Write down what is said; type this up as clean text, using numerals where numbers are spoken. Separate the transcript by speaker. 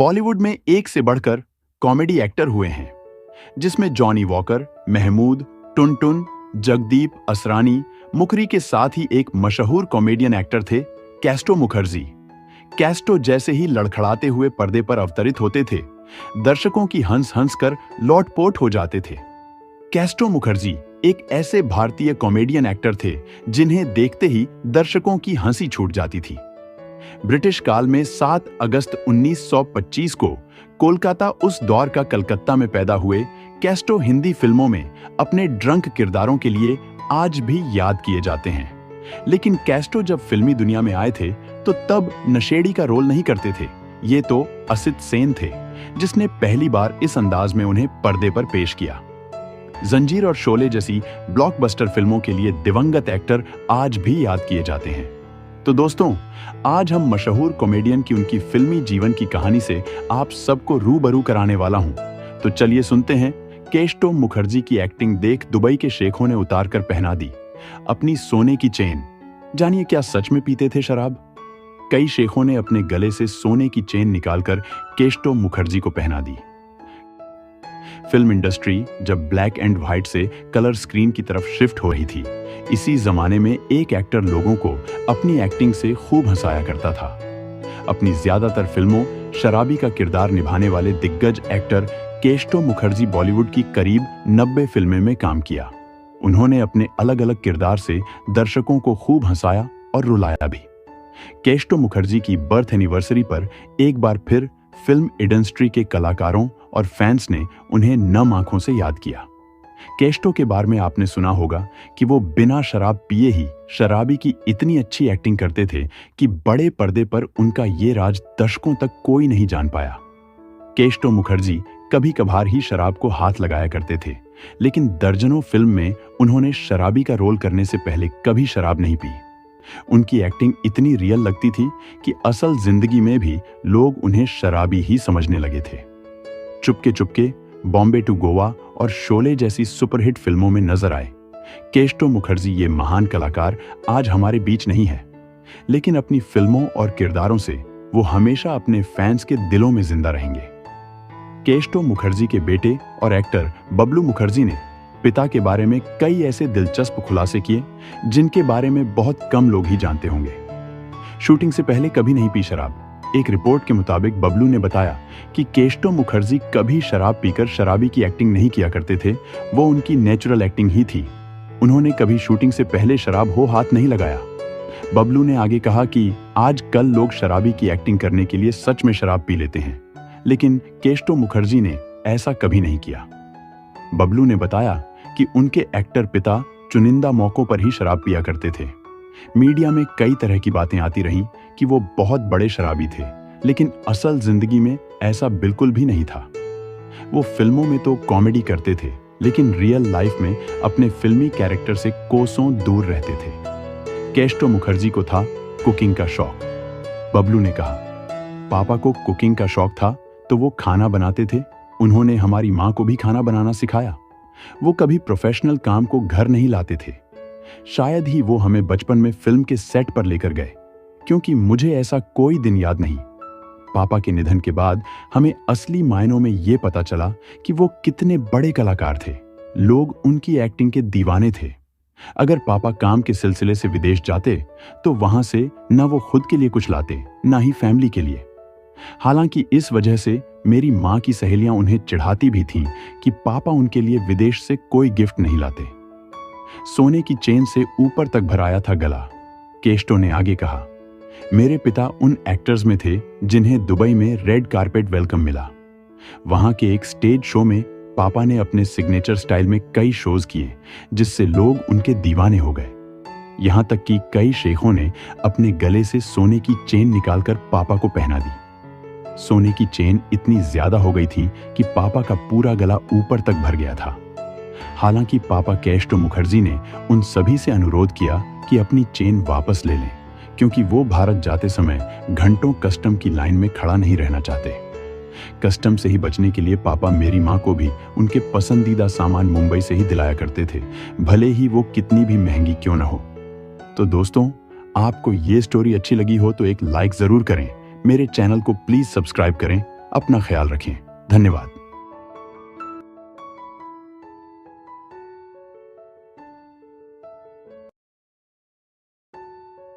Speaker 1: बॉलीवुड में एक से बढ़कर कॉमेडी एक्टर हुए हैं, जिसमें जॉनी वॉकर, महमूद, टुनटुन, जगदीप असरानी, मुखरी के साथ ही एक मशहूर कॉमेडियन एक्टर थे कैस्टो मुखर्जी। कैस्टो जैसे ही लड़खड़ाते हुए पर्दे पर अवतरित होते थे, दर्शकों की हंस हंस कर लोटपोट हो जाते थे। कैस्टो मुखर्जी एक ऐसे भारतीय कॉमेडियन एक्टर थे जिन्हें देखते ही दर्शकों की हंसी छूट जाती थी। ब्रिटिश काल में 7 अगस्त 1925 को कोलकाता उस दौर का कलकत्ता में पैदा हुए कैस्टो हिंदी फिल्मों में अपने ड्रंक किरदारों के लिए आज भी याद किए जाते हैं। लेकिन कैस्टो जब फिल्मी दुनिया में आए थे तो तब नशेड़ी का रोल नहीं करते थे। ये तो असित सेन थे जिसने पहली बार इस अंदाज में उन्हें पर्दे पर पेश किया। जंजीर और शोले जैसी ब्लॉकबस्टर फिल्मों के लिए दिवंगत एक्टर आज भी याद किए जाते हैं। तो दोस्तों, आज हम मशहूर कॉमेडियन की उनकी फिल्मी जीवन की कहानी से आप सबको रूबरू कराने वाला हूं। तो चलिए सुनते हैं। कैस्टो मुखर्जी की एक्टिंग देख दुबई के शेखों ने उतार कर पहना दी अपनी सोने की चेन। जानिए, क्या सच में पीते थे शराब? कई शेखों ने अपने गले से सोने की चेन निकालकर कैस्टो मुखर्जी को पहना दी। फिल्म इंडस्ट्री जब ब्लैक एंड व्हाइट से कलर स्क्रीन की तरफ शिफ्ट हो रही थी, इसी जमाने में एक एक्टर लोगों को अपनी एक्टिंग से खूब हंसाया करता था। अपनी ज्यादातर फिल्मों शराबी का किरदार निभाने वाले दिग्गज एक्टर कैस्टो मुखर्जी बॉलीवुड की करीब 90 फिल्में में काम किया। उन्होंने अपने अलग अलग किरदार से दर्शकों को खूब हंसाया और रुलाया भी। कैस्टो मुखर्जी की बर्थ एनिवर्सरी पर एक बार फिर फिल्म इंडस्ट्री के कलाकारों और फैंस ने उन्हें नम आंखों से याद किया। कैस्टो के बारे में आपने सुना होगा कि वो बिना शराब पिए ही शराबी की इतनी अच्छी एक्टिंग करते थे कि बड़े पर्दे पर उनका ये राज दशकों तक कोई नहीं जान पाया। कैस्टो मुखर्जी कभी कभार ही शराब को हाथ लगाया करते थे, लेकिन दर्जनों फिल्म में उन्होंने शराबी का रोल करने से पहले कभी शराब नहीं पी। उनकी एक्टिंग इतनी रियल लगती थी कि असल जिंदगी में भी लोग उन्हें शराबी ही समझने लगे थे। चुपके चुपके, बॉम्बे टू गोवा और शोले जैसी सुपरहिट फिल्मों में नजर आए कैस्टो मुखर्जी। ये महान कलाकार आज हमारे बीच नहीं है, लेकिन अपनी फिल्मों और किरदारों से वो हमेशा अपने फैंस के दिलों में जिंदा रहेंगे। कैस्टो मुखर्जी के बेटे और एक्टर बबलू मुखर्जी ने पिता के बारे में कई ऐसे दिलचस्प खुलासे किए जिनके बारे में बहुत कम लोग ही जानते होंगे। शूटिंग से पहले कभी नहीं पी शराब। एक रिपोर्ट के मुताबिक बबलू ने बताया कि कैस्टो मुखर्जी कभी शराब पीकर शराबी की एक्टिंग नहीं किया करते थे, वो उनकी नेचुरल एक्टिंग ही थी। उन्होंने कभी शूटिंग से पहले शराब हो हाथ नहीं लगाया। बबलू ने आगे कहा कि आज कल लोग शराबी की एक्टिंग करने के लिए सच में शराब पी लेते हैं, लेकिन कैस्टो मुखर्जी ने ऐसा कभी नहीं किया। बबलू ने बताया कि उनके एक्टर पिता चुनिंदा मौकों पर ही शराब पिया करते थे। मीडिया में कई तरह की बातें आती रहीं कि वो बहुत बड़े शराबी थे, लेकिन असल जिंदगी में ऐसा बिल्कुल भी नहीं था। वो फिल्मों में तो कॉमेडी करते थे, लेकिन रियल लाइफ में अपने फिल्मी कैरेक्टर से कोसों दूर रहते थे। कैस्टो मुखर्जी को था कुकिंग का शौक। बबलू ने कहा, पापा को कुकिंग का शौक था तो वो खाना बनाते थे। उन्होंने हमारी माँ को भी खाना बनाना सिखाया। वो कभी प्रोफेशनल काम को घर नहीं लाते थे। शायद ही वो हमें बचपन में फिल्म के सेट पर लेकर गए, क्योंकि मुझे ऐसा कोई दिन याद नहीं। पापा के निधन के बाद हमें असली मायनों में ये पता चला कि वो कितने बड़े कलाकार थे। लोग उनकी एक्टिंग के दीवाने थे। अगर पापा काम के सिलसिले से विदेश जाते तो वहां से न वो खुद के लिए कुछ लाते, ना ही फैमिली के लिए। हालांकि इस वजह से मेरी माँ की सहेलियां उन्हें चिढ़ाती भी थीं कि पापा उनके लिए विदेश से कोई गिफ्ट नहीं लाते। सोने की चेन से ऊपर तक भराया था गला। कैस्टो ने आगे कहा, मेरे पिता उन एक्टर्स में थे जिन्हें दुबई में रेड कारपेट वेलकम मिला। वहां के एक स्टेज शो में पापा ने अपने सिग्नेचर स्टाइल में कई शोज किए, जिससे लोग उनके दीवाने हो गए। यहां तक कि कई शेखों ने अपने गले से सोने की चेन निकालकर पापा को पहना दी। सोने की चेन इतनी ज्यादा हो गई थी कि पापा का पूरा गला ऊपर तक भर गया था। हालांकि पापा कैस्टो मुखर्जी ने उन सभी से अनुरोध किया कि अपनी चेन वापस ले लें, क्योंकि वो भारत जाते समय घंटों कस्टम की लाइन में खड़ा नहीं रहना चाहते। कस्टम से ही बचने के लिए पापा मेरी माँ को भी उनके पसंदीदा सामान मुंबई से ही दिलाया करते थे, भले ही वो कितनी भी महंगी क्यों न हो। तो दोस्तों, आपको ये स्टोरी अच्छी लगी हो तो एक लाइक जरूर करें। मेरे चैनल को प्लीज सब्सक्राइब करें अपना ख्याल रखें। धन्यवाद।